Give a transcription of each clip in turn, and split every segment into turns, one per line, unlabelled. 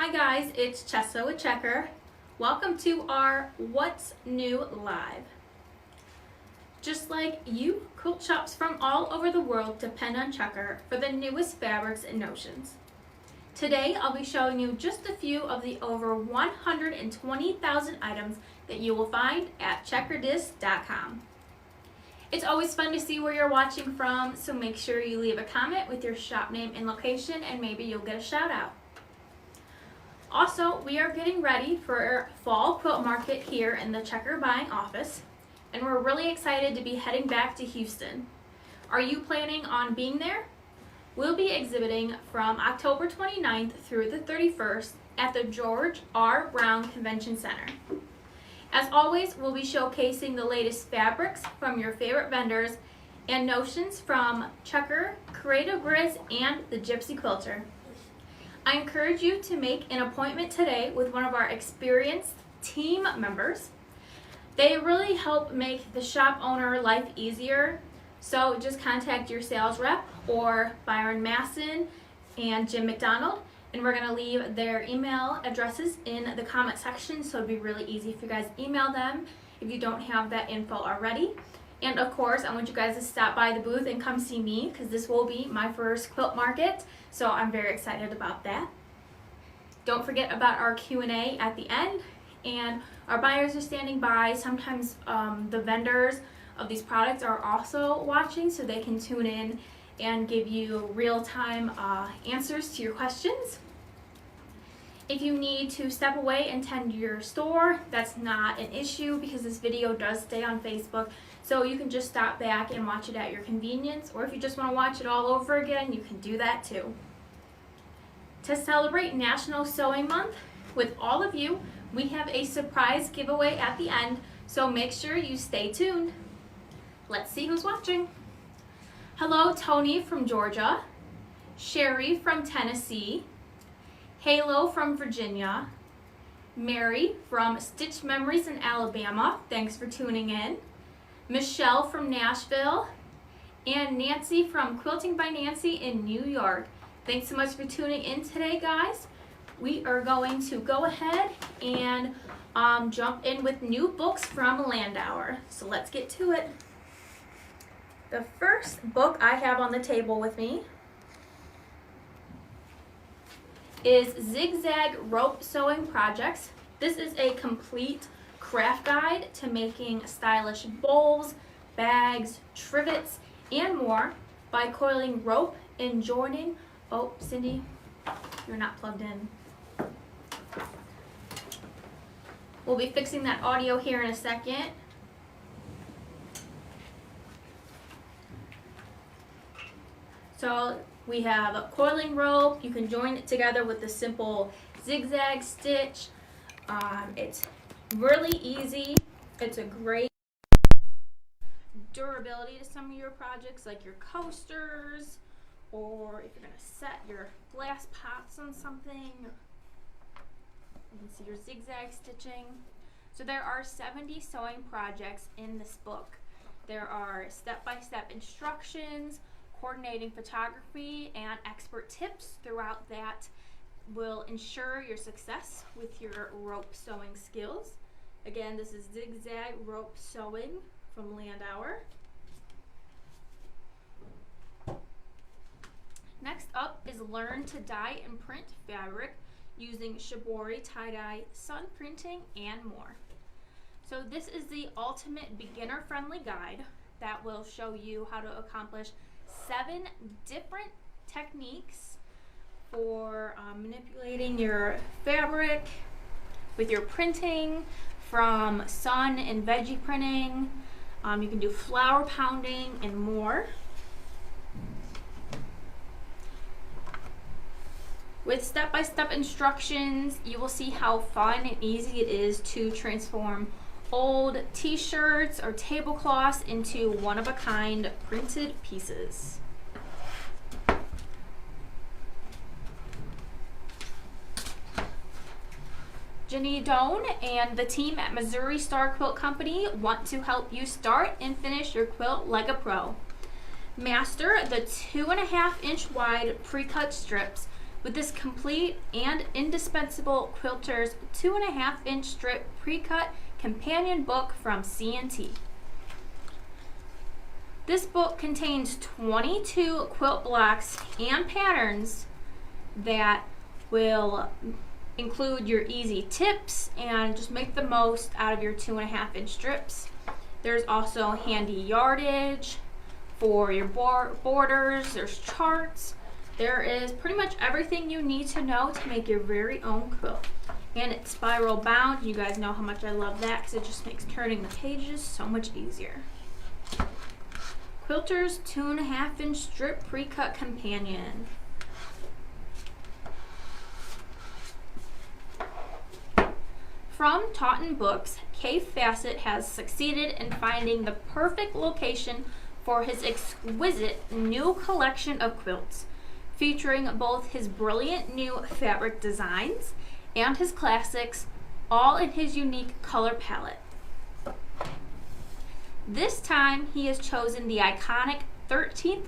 Hi guys, it's Chessa with Checker. Welcome to our What's New Live. Just like you, quilt shops from all over the world depend on Checker for the newest fabrics and notions. Today I'll be showing you just a few of the over 120,000 items that you will find at checkerdisc.com. It's always fun to see where you're watching from, so make sure you leave a comment with your shop name and location and maybe you'll get a shout out. Also, we are getting ready for fall quilt market here in the Checker buying office, and we're really excited to be heading back to Houston. Are you planning on being there? We'll be exhibiting from October 29th through the 31st at the George R. Brown Convention Center. As always, we'll be showcasing the latest fabrics from your favorite vendors and notions from Checker, Creative Grids, and the Gypsy Quilter. I encourage you to make an appointment today with one of our experienced team members. They really help make the shop owner life easier, so just contact your sales rep or Byron Masson and Jim McDonald, and we're going to leave their email addresses in the comment section, so it'd be really easy if you guys email them if you don't have that info already. And of course, I want you guys to stop by the booth and come see me because this will be my first quilt market, so I'm very excited about that. Don't forget about our Q&A at the end, and our buyers are standing by. Sometimes the vendors of these products are also watching, so they can tune in and give you real-time answers to your questions. If you need to step away and tend to your store, that's not an issue because this video does stay on Facebook, so you can just stop back and watch it at your convenience, or if you just want to watch it all over again, you can do that too. To celebrate National Sewing Month with all of you, we have a surprise giveaway at the end, so make sure you stay tuned. Let's see who's watching. Hello, Tony from Georgia, Sherry from Tennessee, Halo from Virginia, Mary from Stitch Memories in Alabama, thanks for tuning in, Michelle from Nashville, and Nancy from Quilting by Nancy in New York. Thanks so much for tuning in today, guys. We are going to go ahead and jump in with new books from Landauer. So let's get to it. The first book I have on the table with me is Zigzag Rope Sewing Projects. This is a complete craft guide to making stylish bowls, bags, trivets, and more by coiling rope and joining. Oh, Cindy, you're not plugged in. We'll be fixing that audio here in a second. So we have a coiling rope. You can join it together with the simple zigzag stitch. It's really easy. It's a great durability to some of your projects like your coasters, or if you're going to set your glass pots on something. You can see your zigzag stitching. So there are 70 sewing projects in this book. There are step-by-step instructions, coordinating photography, and expert tips throughout that will ensure your success with your rope sewing skills. Again, this is Zigzag Rope Sewing from Landauer. Next up is Learn to Dye and Print Fabric using Shibori tie-dye, sun printing, and more. So this is the ultimate beginner-friendly guide that will show you how to accomplish 7 different techniques for manipulating your fabric with your printing, from sun and veggie printing. You can do flower pounding and more. With step-by-step instructions, you will see how fun and easy it is to transform old t-shirts or tablecloths into one-of-a-kind printed pieces. Jenny Doan and the team at Missouri Star Quilt Company want to help you start and finish your quilt like a pro. Master the 2.5-inch wide pre-cut strips with this complete and indispensable Quilter's 2.5-inch strip pre-cut companion book from C&T. This book contains 22 quilt blocks and patterns that will include your easy tips and just make the most out of your 2.5-inch strips. There's also handy yardage for your borders, there's charts. There is pretty much everything you need to know to make your very own quilt. And it's spiral bound. You guys know how much I love that because it just makes turning the pages so much easier. Quilter's 2.5-inch strip pre-cut companion. From Taunton Books, Kay Fassett has succeeded in finding the perfect location for his exquisite new collection of quilts, featuring both his brilliant new fabric designs and his classics, all in his unique color palette. This time he has chosen the iconic 13th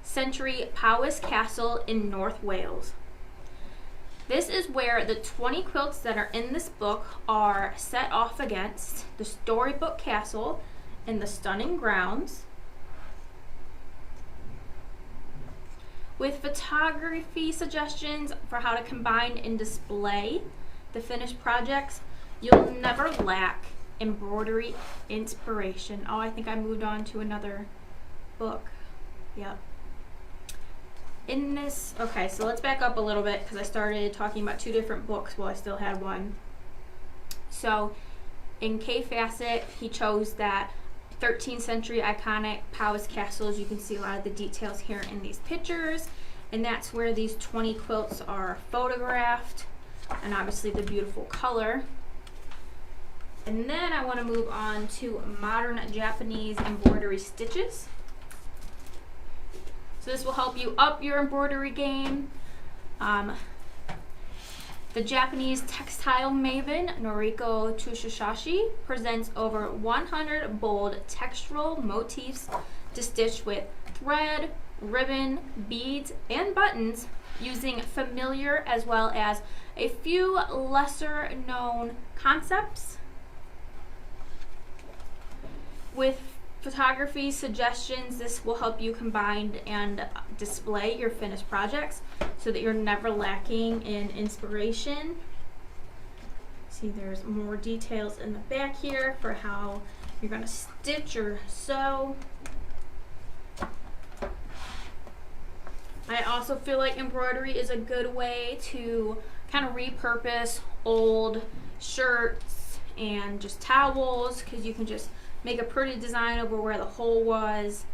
century Powys Castle in North Wales. This is where the 20 quilts that are in this book are set off against the storybook castle and the stunning grounds, with photography suggestions for how to combine and display the finished projects. You'll never lack embroidery inspiration. Oh, I think I moved on to another book. Yep. In this, okay, so let's back up a little bit because I started talking about two different books while I still had one. So in Kay Fassett, he chose that 13th century iconic Powys Castle. As you can see a lot of the details here in these pictures, and that's where these 20 quilts are photographed, and obviously the beautiful color. And then I want to move on to modern Japanese embroidery stitches. So this will help you up your embroidery game. The Japanese textile maven Noriko Tsushisashi presents over 100 bold textural motifs to stitch with thread, ribbon, beads, and buttons using familiar as well as a few lesser known concepts. With photography suggestions, this will help you combine and display your finished projects so that you're never lacking in inspiration. See, there's more details in the back here for how you're going to stitch or sew. I also feel like embroidery is a good way to kind of repurpose old shirts and just towels, because you can just make a pretty design over where the hole was.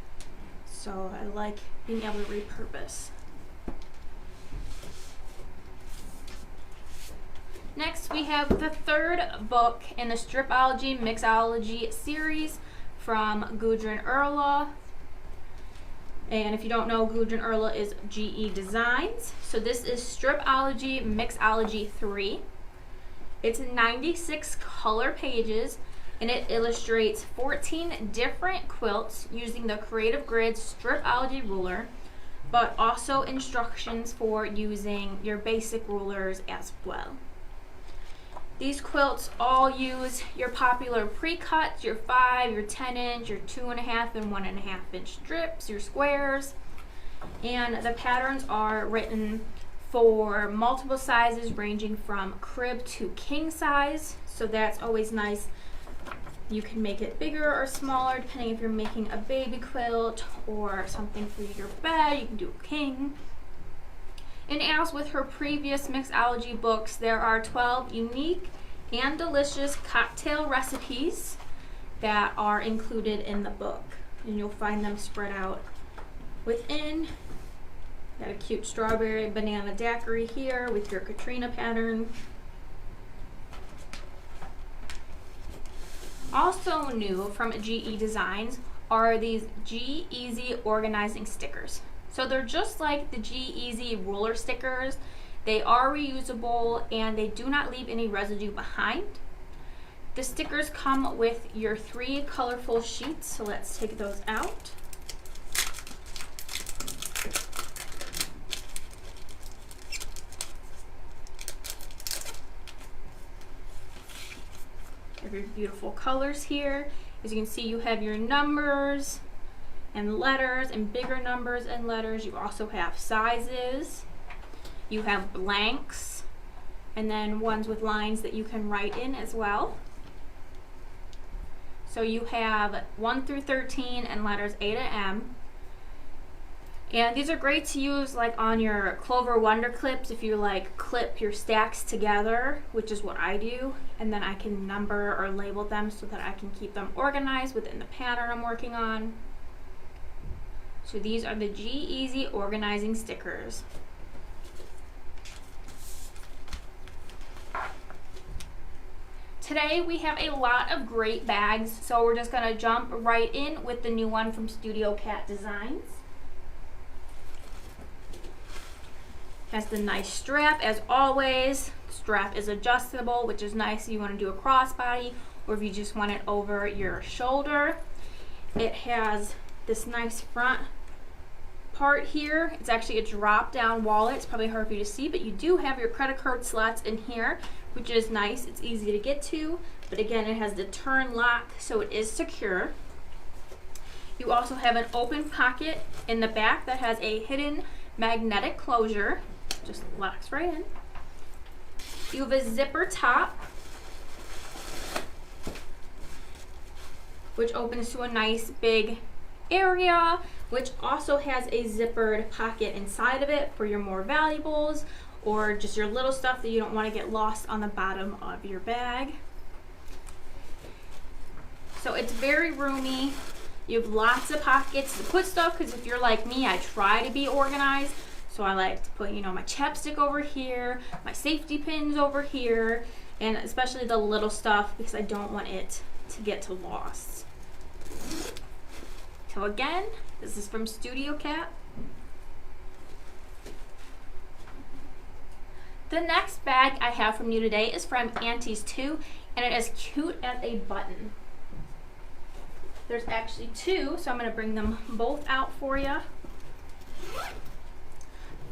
So I like being able to repurpose. Next, we have the third book in the Stripology Mixology series from Gudrun Erla. And if you don't know, Gudrun Erla is GE Designs. So this is Stripology Mixology 3. It's 96 color pages, and it illustrates 14 different quilts using the Creative Grid's Stripology ruler, but also instructions for using your basic rulers as well. These quilts all use your popular pre-cuts, your 5, your 10-inch, your 2.5 and 1.5-inch strips, your squares, and the patterns are written for multiple sizes ranging from crib to king size, so that's always nice. You can make it bigger or smaller depending if you're making a baby quilt or something for your bed. You can do a king. And as with her previous mixology books, there are 12 unique and delicious cocktail recipes that are included in the book, and you'll find them spread out within. Got a cute strawberry banana daiquiri here with your Katrina pattern. Also new from GE Designs are these G Easy organizing stickers. So they're just like the G Easy ruler stickers. They are reusable and they do not leave any residue behind. The stickers come with your 3 colorful sheets, so let's take those out. your beautiful colors here. As you can see, you have your numbers and letters and bigger numbers and letters. You also have sizes. You have blanks and then ones with lines that you can write in as well. So you have 1 through 13 and letters A to M. And these are great to use like on your Clover Wonder clips if you like clip your stacks together, which is what I do, and then I can number or label them so that I can keep them organized within the pattern I'm working on. So these are the G-Easy organizing stickers. Today we have a lot of great bags, so we're just gonna jump right in with the new one from Studio Cat Designs. Has the nice strap as always. Strap is adjustable, which is nice if you want to do a crossbody or if you just want it over your shoulder. It has this nice front part here. It's actually a drop down wallet. It's probably hard for you to see, but you do have your credit card slots in here, which is nice. It's easy to get to, but again, it has the turn lock, so it is secure. You also have an open pocket in the back that has a hidden magnetic closure. Just locks right in. You have a zipper top, which opens to a nice big area, which also has a zippered pocket inside of it for your more valuables or just your little stuff that you don't want to get lost on the bottom of your bag. So it's very roomy. You have lots of pockets to put stuff, because if you're like me, I try to be organized. So I like to put, you know, my chapstick over here, my safety pins over here, and especially the little stuff because I don't want it to get lost. So again, this is from Studio Cat. The next bag I have from you today is from Aunties II, and it is cute as a button. There's actually two, so I'm going to bring them both out for you.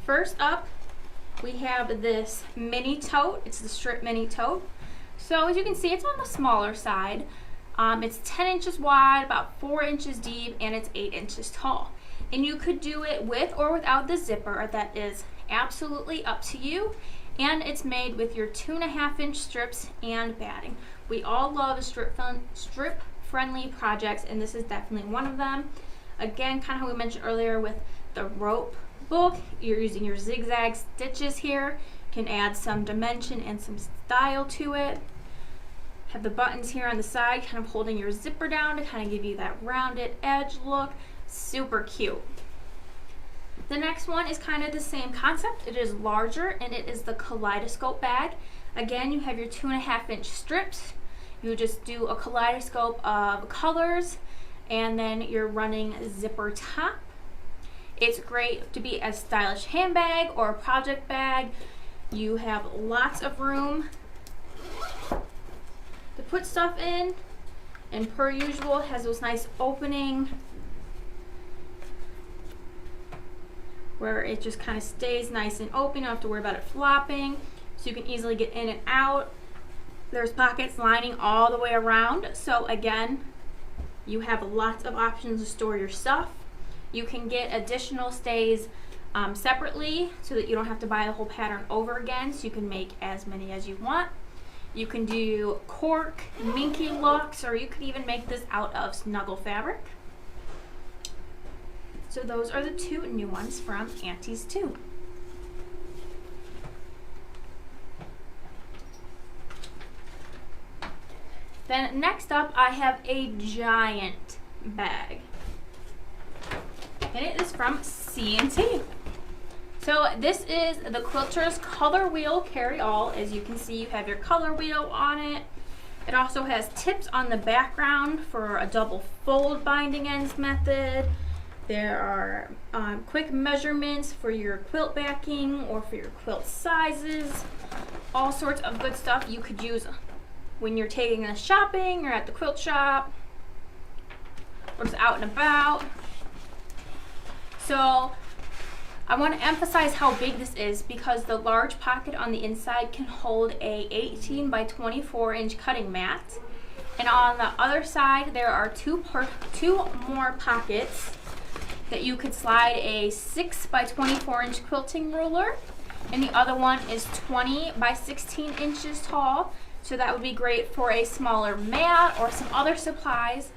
First up, we have this mini tote. It's the strip mini tote. So as you can see, it's on the smaller side. It's 10 inches wide, about 4 inches deep, and it's 8 inches tall. And you could do it with or without the zipper. That is absolutely up to you. And it's made with your 2.5-inch strips and batting. We all love strip-friendly projects, and this is definitely one of them. Again, kind of how we mentioned earlier with the rope book, you're using your zigzag stitches here. Can add some dimension and some style to it. Have the buttons here on the side kind of holding your zipper down to kind of give you that rounded edge look. Super cute. The next one is kind of the same concept. It is larger, and it is the kaleidoscope bag. Again, you have your 2.5-inch strips. You just do a kaleidoscope of colors, and then you're running zipper top. It's great to be a stylish handbag or a project bag. You have lots of room to put stuff in, and per usual, it has this nice opening where it just kind of stays nice and open. You don't have to worry about it flopping, so you can easily get in and out. There's pockets lining all the way around, so again, you have lots of options to store your stuff. You can get additional stays separately so that you don't have to buy the whole pattern over again, so you can make as many as you want. You can do cork, minky looks, or you could even make this out of snuggle fabric. So those are the two new ones from Aunties II. Then next up, I have a giant bag, and it is from C&T. So this is the Quilter's Color Wheel Carry All. As you can see, you have your color wheel on it. It also has tips on the background for a double fold binding ends method. There are quick measurements for your quilt backing or for your quilt sizes. All sorts of good stuff you could use when you're taking us shopping or at the quilt shop or just out and about. So I want to emphasize how big this is because the large pocket on the inside can hold a 18 by 24 inch cutting mat. And on the other side, there are two more pockets that you could slide a 6 by 24 inch quilting ruler, and the other one is 20 by 16 inches tall. So that would be great for a smaller mat or some other supplies.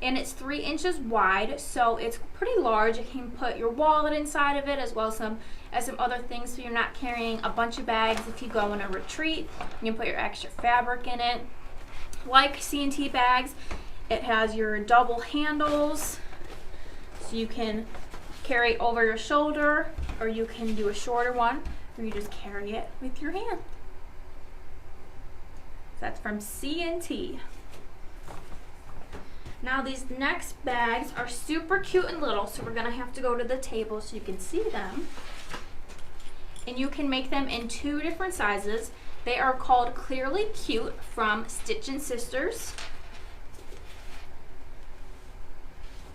And it's 3 inches wide, so it's pretty large. You can put your wallet inside of it as well as some other things, so you're not carrying a bunch of bags if you go on a retreat. You can put your extra fabric in it. Like C&T bags, it has your double handles, so you can carry it over your shoulder, or you can do a shorter one, or you just carry it with your hand. That's from C&T. Now these next bags are super cute and little, so we're gonna have to go to the table so you can see them. And you can make them in 2 different sizes. They are called Clearly Cute from Stitch and Sisters.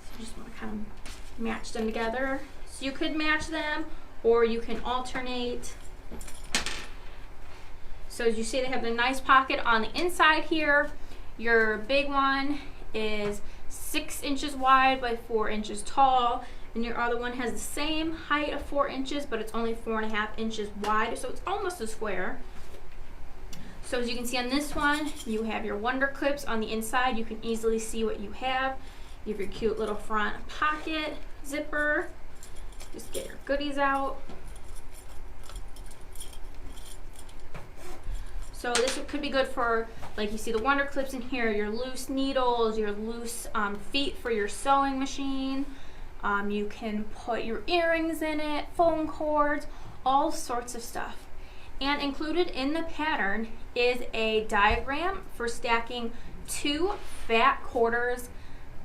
So you just wanna kind of match them together. So you could match them, or you can alternate. So as you see, they have the nice pocket on the inside here. Your big one is 6 inches wide by 4 inches tall, and your other one has the same height of 4 inches, but it's only 4.5 inches wide, so it's almost a square. So as you can see on this one, you have your wonder clips on the inside. You can easily see what you have. You have your cute little front pocket zipper. Just get your goodies out. So this could be good for, like you see the wonder clips in here, your loose needles, your loose feet for your sewing machine. You can put your earrings in it, phone cords, all sorts of stuff. And included in the pattern is a diagram for stacking 2 fat quarters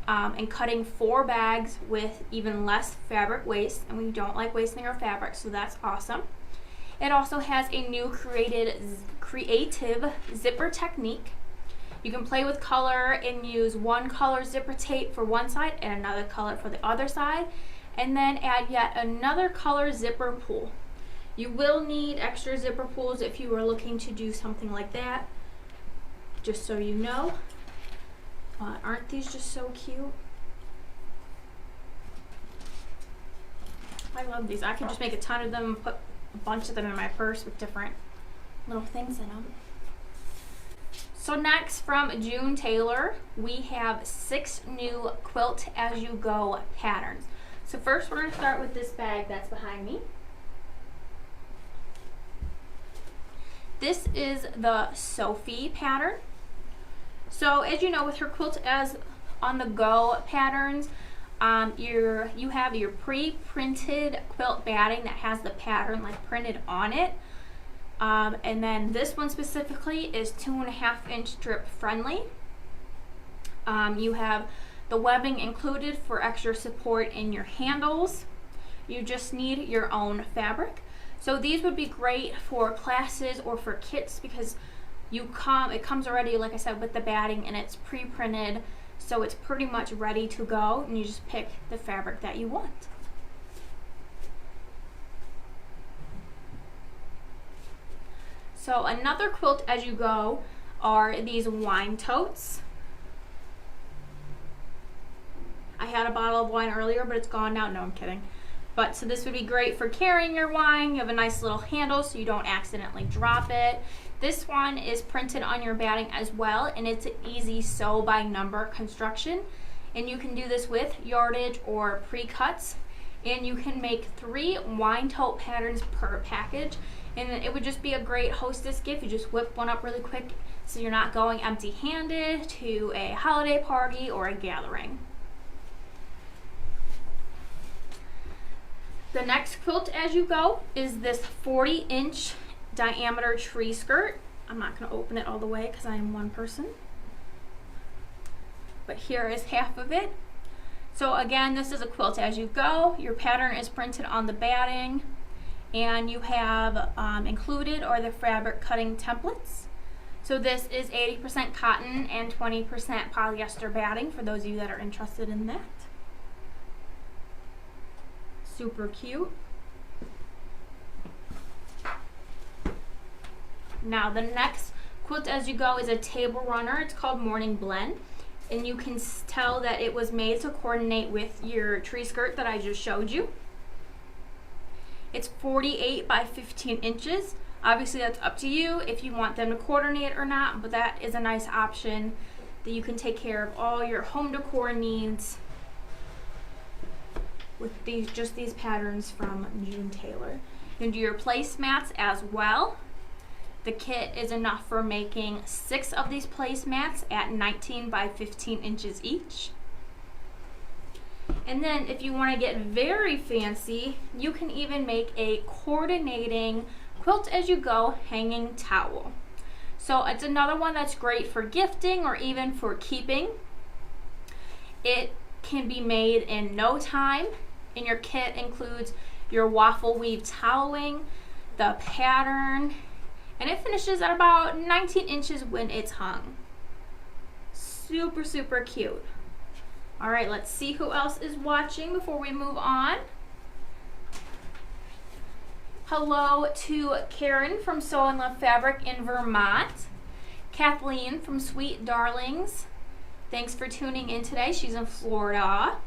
and cutting 4 bags with even less fabric waste. And we don't like wasting our fabric, so that's awesome. It also has a new creative zipper technique. You can play with color and use one color zipper tape for one side and another color for the other side, and then add yet another color zipper pull. You will need extra zipper pulls if you are looking to do something like that, just so you know. Aren't these just so cute? I love these. I could just make a ton of them and put a bunch of them in my purse with different little things in them. So next, from June Taylor, we have 6 new Quilt As You Go patterns. So first we're going to start with this bag that's behind me. This is the Sophie pattern. So as you know, with her Quilt As On The Go patterns, you have your pre-printed quilt batting that has the pattern like printed on it. And then this one specifically is 2.5 inch drip friendly. You have the webbing included for extra support in your handles. You just need your own fabric. So these would be great for classes or for kits because it comes already, like I said, with the batting, and it's pre-printed, so it's pretty much ready to go, and you just pick the fabric that you want. So another Quilt As You Go are these wine totes. I had a bottle of wine earlier, but it's gone now. No, I'm kidding. But so this would be great for carrying your wine. You have a nice little handle so you don't accidentally drop it. This one is printed on your batting as well, and it's an easy sew by number construction. And you can do this with yardage or pre-cuts. And you can make 3 wine tote patterns per package. And it would just be a great hostess gift. You just whip one up really quick so you're not going empty-handed to a holiday party or a gathering. The next Quilt As You Go is this 40-inch diameter tree skirt. I'm not going to open it all the way because I am one person. But here is half of it. So again, this is a Quilt As You Go. Your pattern is printed on the batting, and you have included are the fabric cutting templates. So this is 80% cotton and 20% polyester batting for those of you that are interested in that. Super cute. Now the next Quilt As You Go is a table runner. It's called Morning Blend. And you can tell that it was made to coordinate with your tree skirt that I just showed you. It's 48 by 15 inches. Obviously that's up to you if you want them to coordinate or not, but that is a nice option that you can take care of all your home decor needs with these patterns from June Taylor. You can do your placemats as well. The kit is enough for making 6 of these placemats at 19 by 15 inches each. And then if you want to get very fancy, you can even make a coordinating Quilt As You Go hanging towel. So it's another one that's great for gifting or even for keeping. It can be made in no time, and your kit includes your waffle weave toweling, the pattern, and it finishes at about 19 inches when it's hung. Super, super cute. All right, let's see who else is watching before we move on. Hello to Karen from Sew and Love Fabric in Vermont. Kathleen from Sweet Darlings. Thanks for tuning in today. She's in Florida.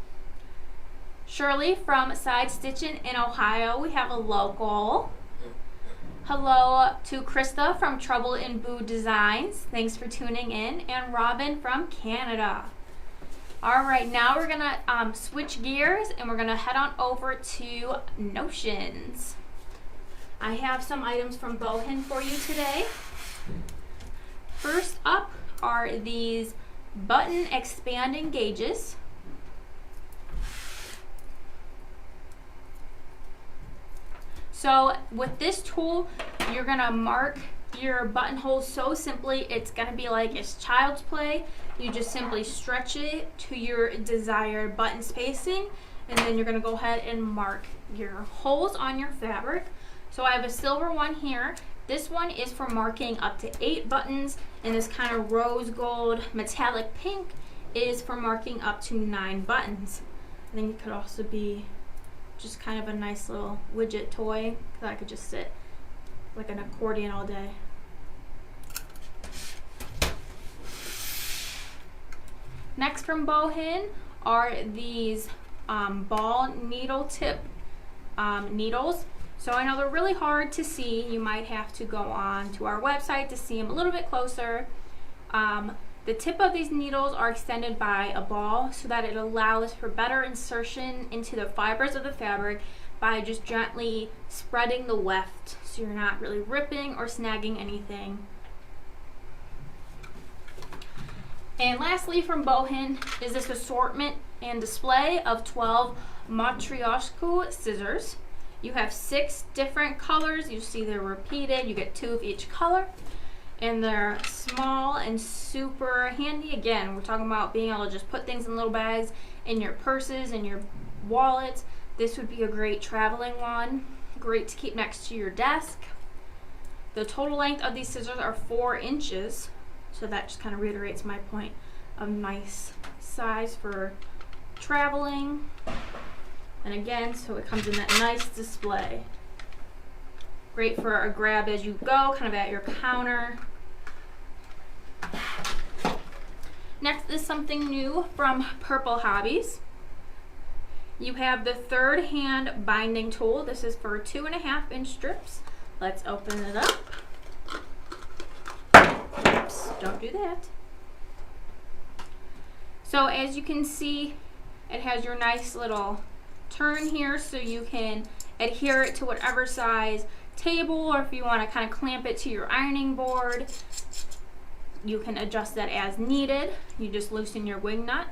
Shirley from Side Stitchin' in Ohio. We have a local. Hello to Krista from Trouble in Boo Designs. Thanks for tuning in. And Robin from Canada. All right, now we're gonna switch gears and we're gonna head on over to Notions. I have some items from Bohin for you today. First up are these button expanding gauges. So with this tool, you're gonna mark your buttonholes so simply. It's gonna be like it's child's play. You just simply stretch it to your desired button spacing, and then you're gonna go ahead and mark your holes on your fabric. So I have a silver one here. This one is for marking up to 8 buttons, and this kind of rose gold metallic pink is for marking up to 9 buttons. I think it could also be just kind of a nice little widget toy that I could just sit like an accordion all day. Next from Bohin are these ball needle tip needles. So I know they're really hard to see. You might have to go on to our website to see them a little bit closer. The tip of these needles are extended by a ball so that it allows for better insertion into the fibers of the fabric by just gently spreading the weft so you're not really ripping or snagging anything. And lastly from Bohin is this assortment and display of 12 Matryoshka scissors. You have 6 different colors. You see they're repeated. You get 2 of each color. And they're small and super handy. Again, we're talking about being able to just put things in little bags in your purses and your wallets. This would be a great traveling one. Great to keep next to your desk. The total length of these scissors are 4 inches. So that just kind of reiterates my point of nice size for traveling. And again, so it comes in that nice display. Great for a grab as you go, kind of at your counter. Next is something new from Purple Hobbies. You have the third hand binding tool. This is for 2.5-inch strips. Let's open it up. Oops, don't do that. So as you can see, it has your nice little turn here so you can adhere it to whatever size table, or if you want to kind of clamp it to your ironing board, you can adjust that as needed. You just loosen your wing nut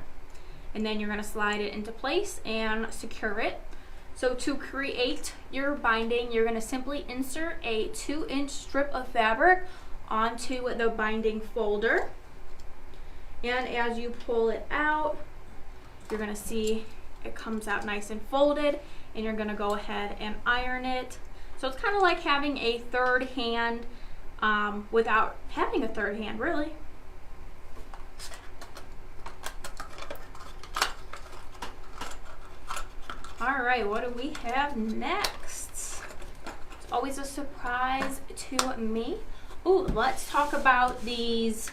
and then you're going to slide it into place and secure it. So to create your binding, you're going to simply insert a 2-inch strip of fabric onto the binding folder, and as you pull it out, you're going to see it comes out nice and folded, and you're going to go ahead and iron it. So it's kind of like having a third hand without having a third hand, really. All right, what do we have next? It's always a surprise to me. Ooh, let's talk about these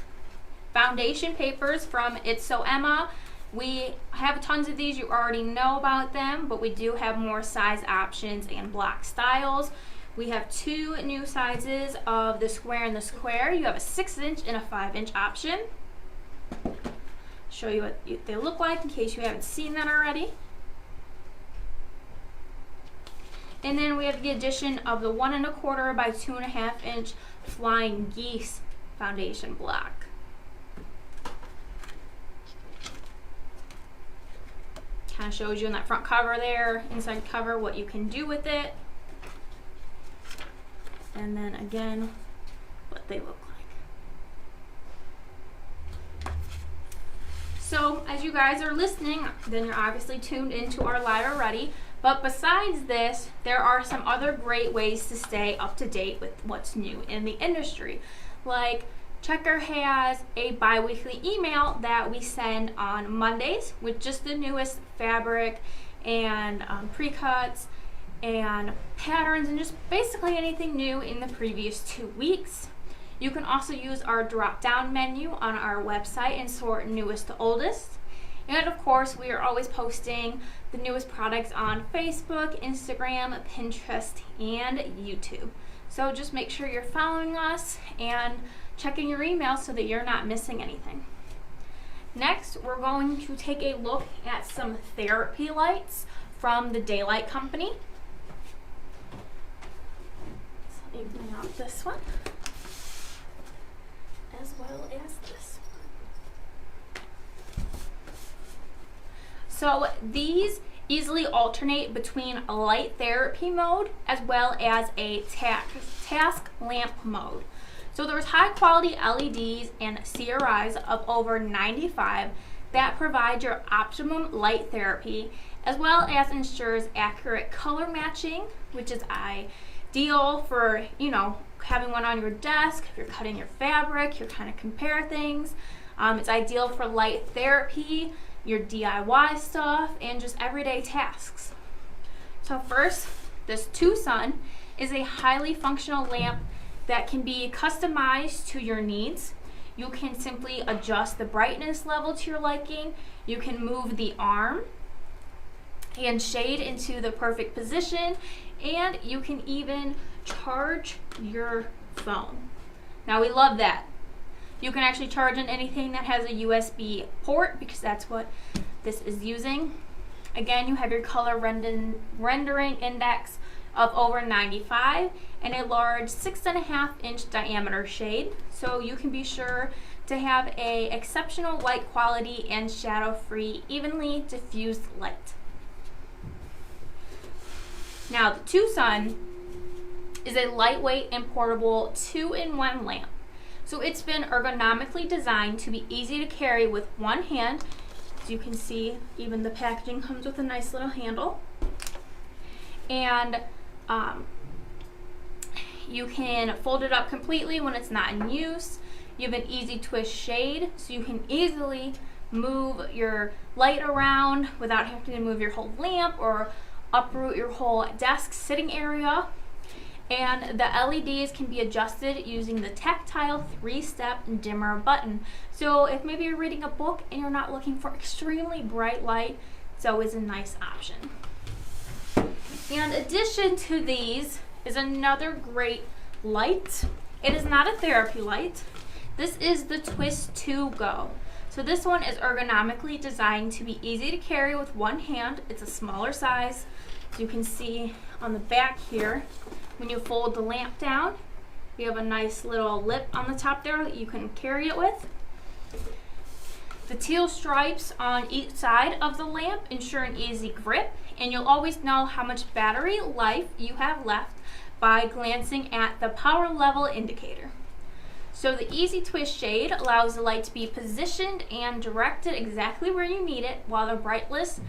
foundation papers from It's So Emma. We have tons of these, you already know about them, but we do have more size options and block styles. We have 2 new sizes of the square and the square. You have a 6-inch and a 5-inch option. Show you what they look like in case you haven't seen that already. And then we have the addition of the 1 1/4 by 2 1/2 inch Flying Geese foundation block. Kind of shows you in that front cover there, inside cover, what you can do with it. And then again, what they look like. So as you guys are listening, then you're obviously tuned into our live already. But besides this, there are some other great ways to stay up to date with what's new in the industry. Like Checker has a bi-weekly email that we send on Mondays with just the newest fabric and pre-cuts and patterns and just basically anything new in the previous 2 weeks. You can also use our drop-down menu on our website and sort newest to oldest. And of course, we are always posting the newest products on Facebook, Instagram, Pinterest, and YouTube. So just make sure you're following us and checking your email so that you're not missing anything. Next, we're going to take a look at some therapy lights from the Daylight Company. So let me bring out this one, as well as this one. So these easily alternate between a light therapy mode as well as a task lamp mode. So there's high quality LEDs and CRIs of over 95 that provide your optimum light therapy, as well as ensures accurate color matching, which is ideal for, having one on your desk. If you're cutting your fabric, you're trying to compare things. It's ideal for light therapy, your DIY stuff, and just everyday tasks. So first, this Tucson is a highly functional lamp that can be customized to your needs. You can simply adjust the brightness level to your liking. You can move the arm and shade into the perfect position, and you can even charge your phone. Now we love that. You can actually charge in anything that has a USB port because that's what this is using. Again, you have your color rendering index of over 95 and a large 6.5-inch diameter shade, so you can be sure to have a exceptional light quality and shadow-free, evenly diffused light. Now, the Tucson is a lightweight and portable 2-in-1 lamp. So it's been ergonomically designed to be easy to carry with one hand. As you can see, even the packaging comes with a nice little handle. And you can fold it up completely when it's not in use. You have an easy twist shade, so you can easily move your light around without having to move your whole lamp or uproot your whole desk sitting area. And the LEDs can be adjusted using the tactile 3-step dimmer button. So if maybe you're reading a book and you're not looking for extremely bright light, it's always a nice option. In addition to these is another great light. It is not a therapy light. This is the Twist To Go. So this one is ergonomically designed to be easy to carry with one hand. It's a smaller size. As you can see on the back here, when you fold the lamp down, you have a nice little lip on the top there that you can carry it with. The teal stripes on each side of the lamp ensure an easy grip, and you'll always know how much battery life you have left by glancing at the power level indicator. So the easy twist shade allows the light to be positioned and directed exactly where you need it, while the brightness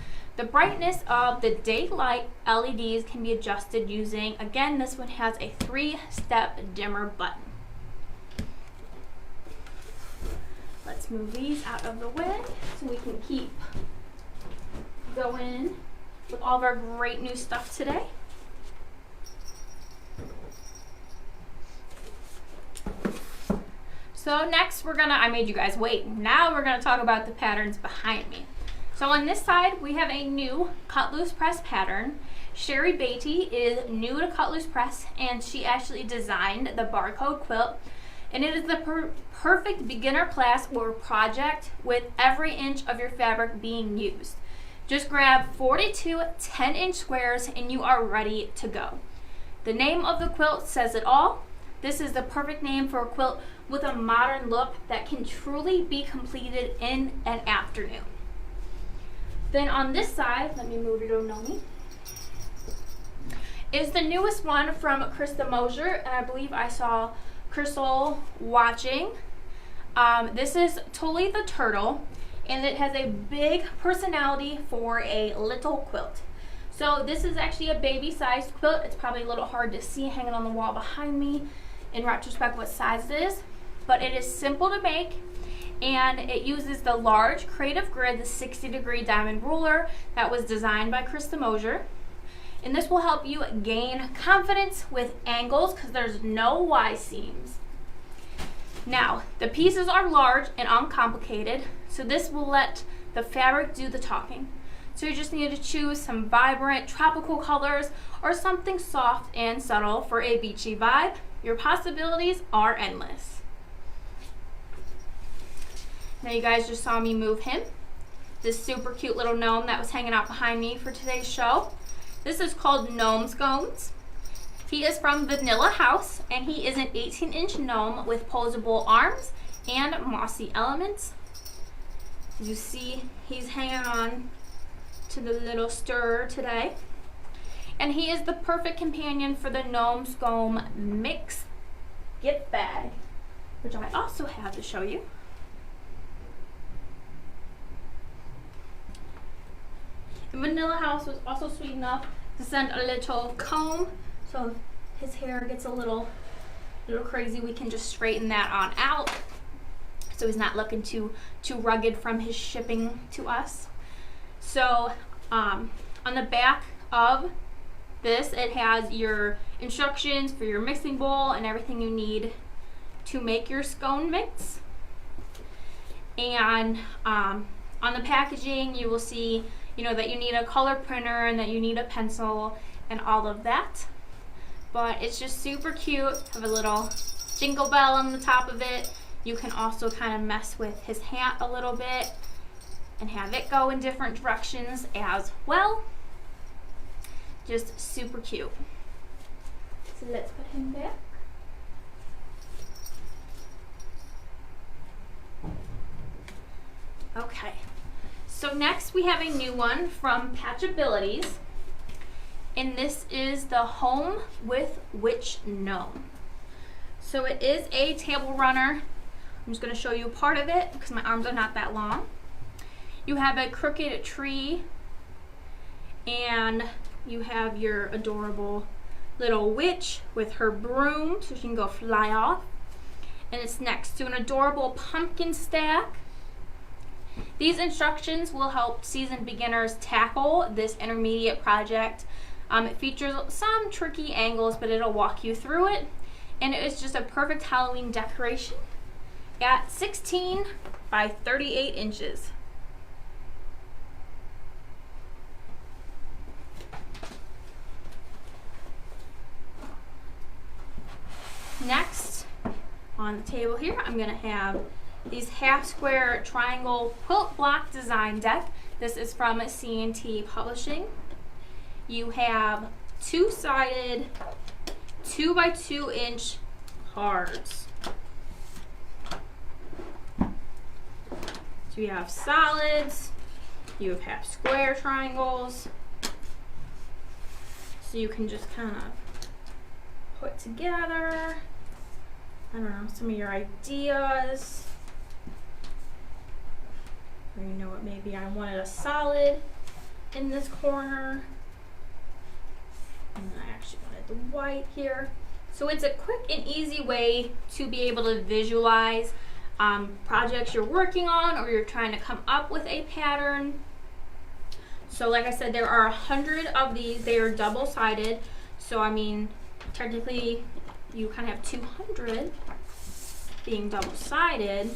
of the daylight LEDs can be adjusted using, again, this one has a 3-step dimmer button. Let's move these out of the way so we can keep going with all of our great new stuff today. So next I made you guys wait. Now we're gonna talk about the patterns behind me. So on this side, we have a new cut loose press pattern. Sherry Beatty is new to cut loose press, and she actually designed the barcode quilt. And it is the perfect beginner class or project with every inch of your fabric being used. Just grab 42 10-inch squares and you are ready to go. The name of the quilt says it all. This is the perfect name for a quilt with a modern look that can truly be completed in an afternoon. Then on this side, let me move you to know me, is the newest one from Krista Mosier, and I believe I saw Crystal watching. This is Tully the Turtle, and it has a big personality for a little quilt. So this is actually a baby-sized quilt. It's probably a little hard to see hanging on the wall behind me in retrospect what size it is, but it is simple to make, and it uses the large Creative Grid, the 60-degree diamond ruler that was designed by Krista Mosier. And this will help you gain confidence with angles because there's no Y seams. Now, the pieces are large and uncomplicated, so this will let the fabric do the talking. So you just need to choose some vibrant tropical colors or something soft and subtle for a beachy vibe. Your possibilities are endless. Now you guys just saw me move him. This super cute little gnome that was hanging out behind me for today's show. This is called Gnome Scones. He is from Vanilla House, and he is an 18-inch gnome with posable arms and mossy elements. As you see, he's hanging on to the little stirrer today. And he is the perfect companion for the Gnome Scone Mix gift bag, which I also have to show you. Vanilla House was also sweet enough to send a little comb, so if his hair gets a little crazy, we can just straighten that on out, so he's not looking too rugged from his shipping to us. So on the back of this, it has your instructions for your mixing bowl and everything you need to make your scone mix. And on the packaging, you will see that you need a color printer and that you need a pencil and all of that. But it's just super cute. Have a little jingle bell on the top of it. You can also kind of mess with his hat a little bit and have it go in different directions as well. Just super cute. So let's put him back. Okay. So next we have a new one from Patchabilities, and this is the Home with Witch Gnome. So it is a table runner. I'm just going to show you part of it because my arms are not that long. You have a crooked tree, and you have your adorable little witch with her broom so she can go fly off. And it's next to an adorable pumpkin stack. These instructions will help seasoned beginners tackle this intermediate project. It features some tricky angles, but it'll walk you through it. And it is just a perfect Halloween decoration at 16 by 38 inches. Next, on the table here, I'm going to have these half square triangle quilt block design deck. This is from C&T Publishing. You have two-sided 2 by 2 inch cards. So you have solids, you have half square triangles. So you can just kind of put together, I don't know, some of your ideas. Or you know what, maybe I wanted a solid in this corner. And I actually wanted the white here. So it's a quick and easy way to be able to visualize projects you're working on, or you're trying to come up with a pattern. So like I said, there are 100 of these. They are double-sided. So I mean, technically you kind of have 200. being double-sided.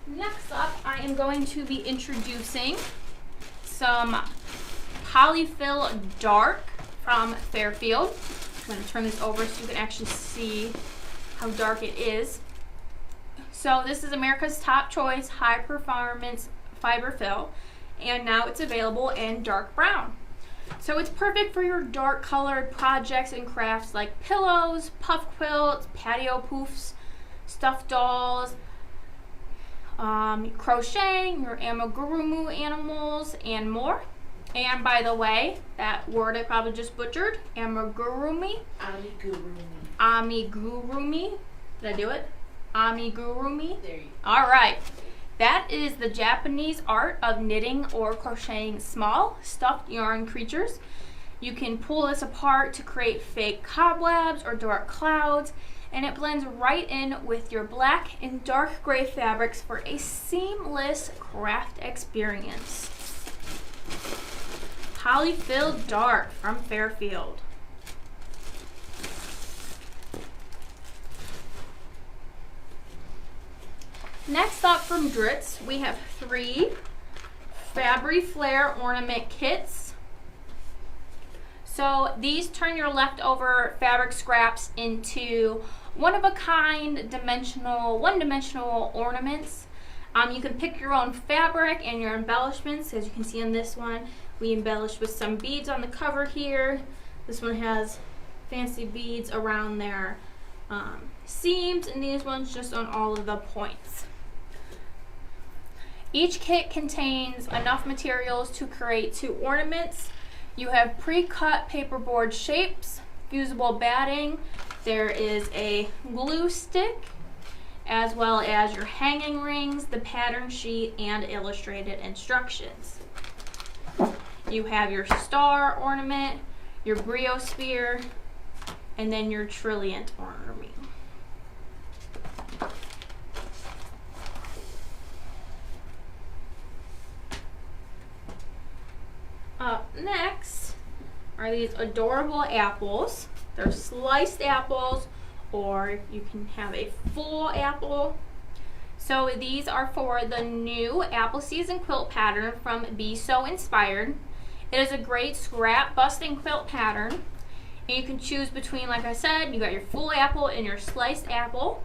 Next up, I am going to be introducing some Polyfill Dark from Fairfield. I'm going to turn this over so you can actually see how dark it is. So this is America's top choice high performance fiber fill, and now it's available in dark brown. So it's perfect for your dark colored projects and crafts like pillows, puff quilts, patio poofs, stuffed dolls, crocheting, your amigurumu animals, and more. And by the way, that word I probably just butchered, amigurumi. Amigurumi. Did I do it? Amigurumi.
There you go.
All right. That is the Japanese art of knitting or crocheting small stuffed yarn creatures. You can pull this apart to create fake cobwebs or dark clouds, and it blends right in with your black and dark gray fabrics for a seamless craft experience. Polyfill Dark from Fairfield. Next up from Dritz, we have 3 Fabry Flare ornament kits. So these turn your leftover fabric scraps into one-of-a-kind one-dimensional ornaments. You can pick your own fabric and your embellishments. As you can see on this one, we embellished with some beads on the cover here. This one has fancy beads around their seams, and these ones just on all of the points. Each kit contains enough materials to create 2 ornaments. You have pre-cut paperboard shapes, fusible batting, there is a glue stick, as well as your hanging rings, the pattern sheet, and illustrated instructions. You have your star ornament, your briosphere, and then your trilliant ornament. Up next are these adorable apples. They're sliced apples, or you can have a full apple. So these are for the new apple season quilt pattern from Be So Inspired. It is a great scrap busting quilt pattern, and you can choose between, like I said, you got your full apple and your sliced apple.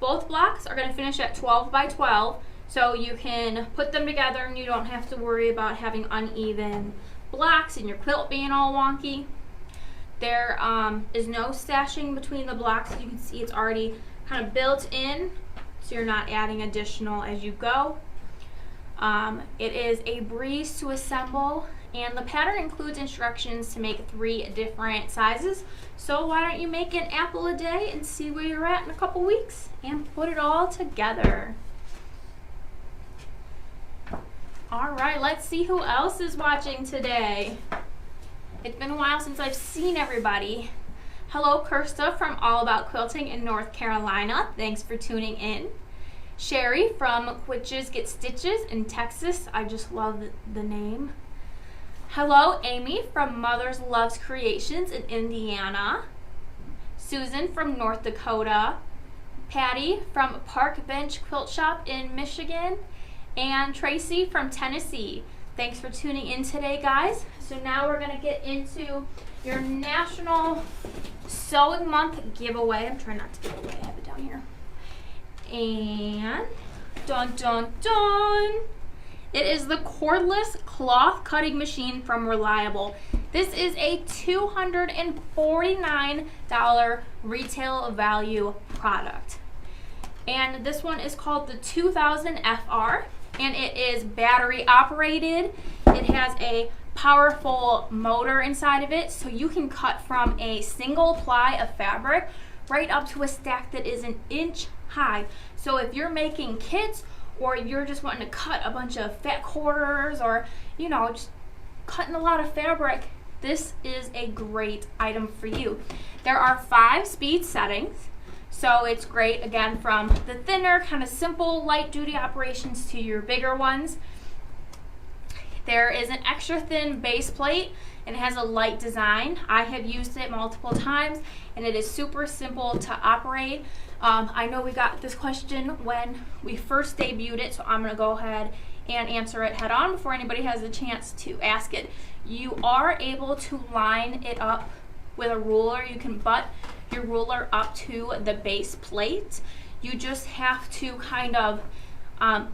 Both blocks are going to finish at 12 by 12, so you can put them together and you don't have to worry about having uneven blocks and your quilt being all wonky. There is no stashing between the blocks. You can see it's already kind of built in, so you're not adding additional as you go. It is a breeze to assemble, and the pattern includes instructions to make 3 different sizes. So why don't you make an apple a day and see where you're at in a couple weeks and put it all together. All right, let's see who else is watching today. It's been a while since I've seen everybody. Hello, Kirsta from All About Quilting in North Carolina. Thanks for tuning in. Sherry from Quitches Get Stitches in Texas. I just love the name. Hello, Amy from Mother's Loves Creations in Indiana. Susan from North Dakota. Patty from Park Bench Quilt Shop in Michigan. And Tracy from Tennessee. Thanks for tuning in today, guys. So now we're going to get into your National Sewing Month giveaway. I'm trying not to give away. I have it down here. And dun dun dun, it is the cordless cloth cutting machine from Reliable. This is a $249 retail value product, and this one is called the 2000 FR, and it is battery operated. It has a powerful motor inside of it, so you can cut from a single ply of fabric right up to a stack that is 1 inch high. So if you're making kits, or you're just wanting to cut a bunch of fat quarters, or you know, just cutting a lot of fabric, this is a great item for you. There are 5 speed settings, so it's great again from the thinner kind of simple light duty operations to your bigger ones. There is an extra thin base plate and it has a light design. I have used it multiple times and it is super simple to operate. I know we got this question when we first debuted it, so I'm going to go ahead and answer it head on before anybody has a chance to ask it. You are able to line it up with a ruler. You can butt your ruler up to the base plate. You just have to kind of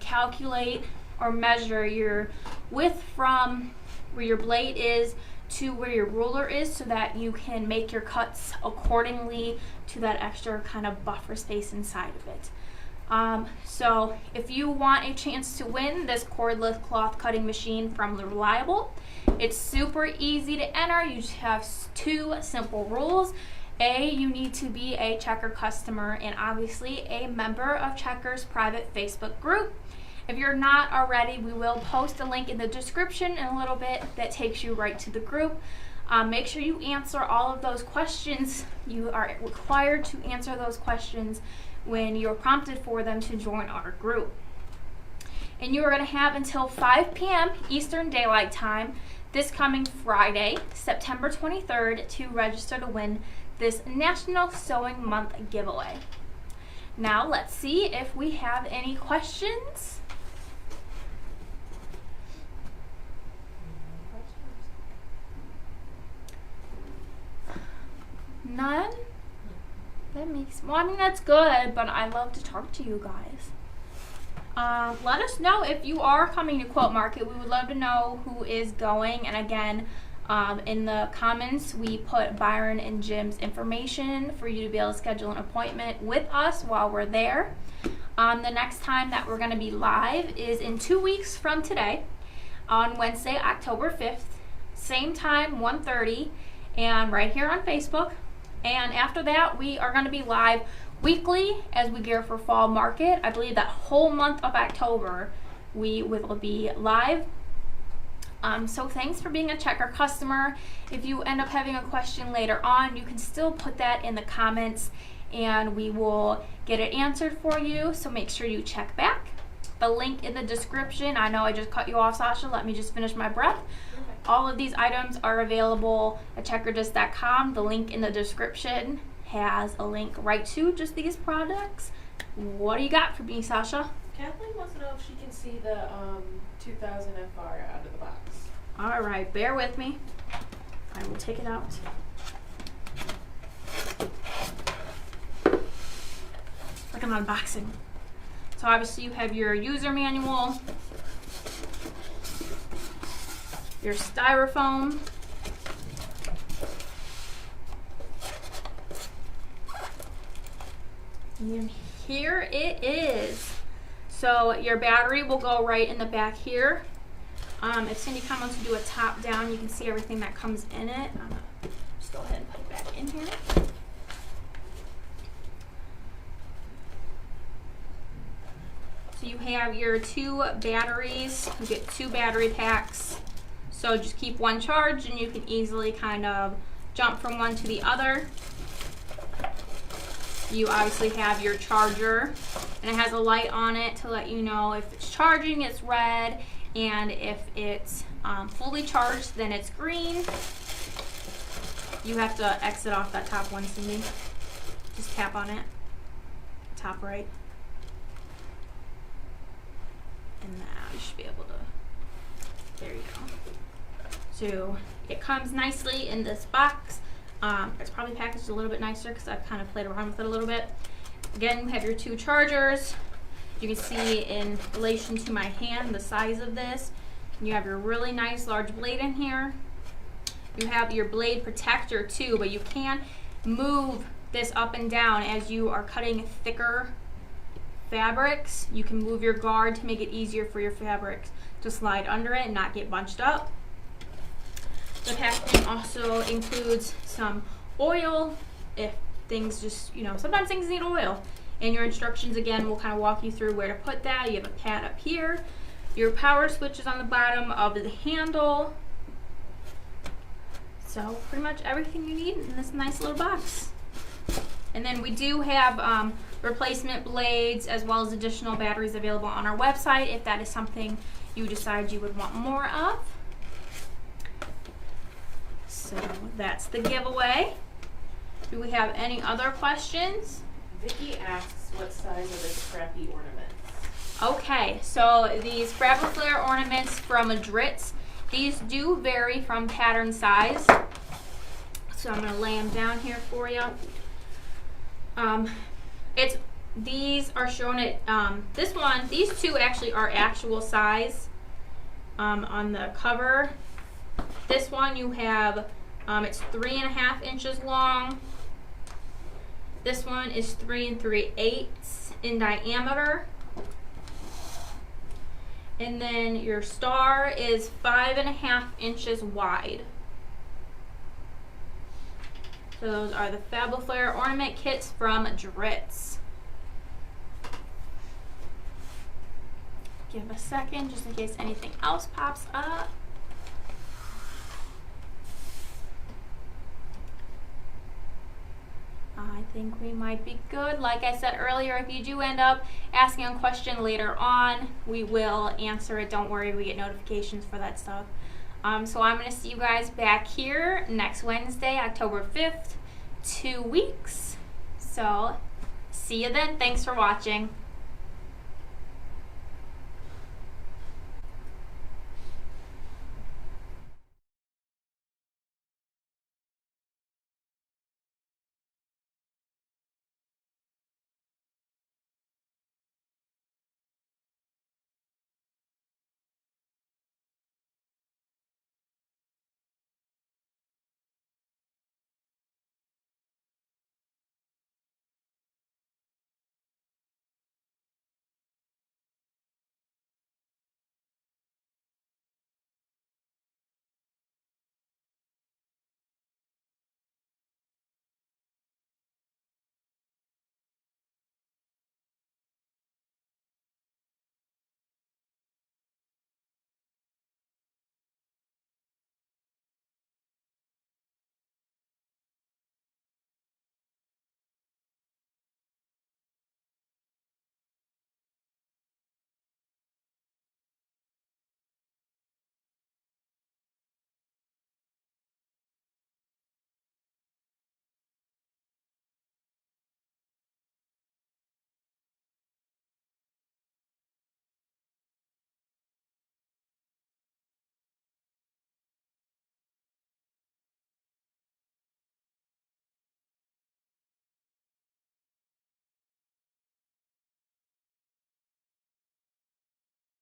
calculate or measure your width from where your blade is to where your ruler is so that you can make your cuts accordingly to that extra kind of buffer space inside of it. So if you want a chance to win this cordless cloth cutting machine from Reliable, it's super easy to enter. You just have two simple rules. A, you need to be a Checker customer and obviously a member of Checker's private Facebook group. If you're not already, we will post a link in the description in a little bit that takes you right to the group. Make sure you answer all of those questions. You are required to answer those questions when you're prompted for them to join our group. And you are going to have until 5 p.m. Eastern Daylight Time this coming Friday, September 23rd, to register to win this National Sewing Month giveaway. Now let's see if we have any questions. None? That makes, well, I mean, that's good, but I love to talk to you guys. Let us know if you are coming to Quilt Market. We would love to know who is going. And again, in the comments, we put Byron and Jim's information for you to be able to schedule an appointment with us while we're there. The next time that we're going to be live is in 2 weeks from today, on Wednesday, October 5th, same time, 1:30, and right here on Facebook. And after that, we are going to be live weekly as we gear for fall market. I believe that whole month of October we will be live. So thanks for being a Checker customer. If you end up having a question later on, you can still put that in the comments and we will get it answered for you. So make sure you check back. The link in the description. I know I just cut you off, Sasha. Let me just finish my breath. All of these items are available at checkerdisc.com. The link in the description has a link right to just these products. What do you got for me, Sasha?
Kathleen wants to know if she can see the 2000 FR out of the box.
All right, bear with me. I will take it out. It's like an unboxing. So obviously you have your user manual, your styrofoam, and here it is. So your battery will go right in the back here. If Cindy kind of wants to do a top down, you can see everything that comes in it. I'm gonna just go ahead and put it back in here. So you have your two batteries. You get two battery packs. So just keep one charged and you can easily kind of jump from one to the other. You obviously have your charger and it has a light on it to let you know if it's charging, it's red, and if it's fully charged, then it's green. You have to exit off that top one, Cindy. Just tap on it, top right. And now you should be able to, there you go. So it comes nicely in this box. It's probably packaged a little bit nicer because I've kind of played around with it a little bit. Again, you have your two chargers. You can see in relation to my hand the size of this. You have your really nice large blade in here. You have your blade protector too, but you can move this up and down as you are cutting thicker fabrics. You can move your guard to make it easier for your fabrics to slide under it and not get bunched up. The packaging also includes some oil if things just, you know, sometimes things need oil. And your instructions again will kind of walk you through where to put that. You have a pad up here. Your power switch is on the bottom of the handle. So pretty much everything you need in this nice little box. And then we do have replacement blades, as well as additional batteries available on our website if that is something you decide you would want more of. So that's the giveaway. Do we have any other questions?
Vicky asks, what size are the scrappy ornaments?
Okay, so these Scrabble Flare ornaments from Dritz, these do vary from pattern size. So I'm going to lay them down here for you. These are shown at, these two actually are actual size on the cover. This one you have, it's 3.5 inches long. This one is 3 3/8 in diameter. And then your star is 5.5 inches wide. So those are the Fabulous Flare ornament kits from Dritz. Give a second just in case anything else pops up. I think we might be good. Like I said earlier, if you do end up asking a question later on, we will answer it. Don't worry, we get notifications for that stuff. So I'm going to see you guys back here next Wednesday, October 5th, 2 weeks. So see you then. Thanks for watching.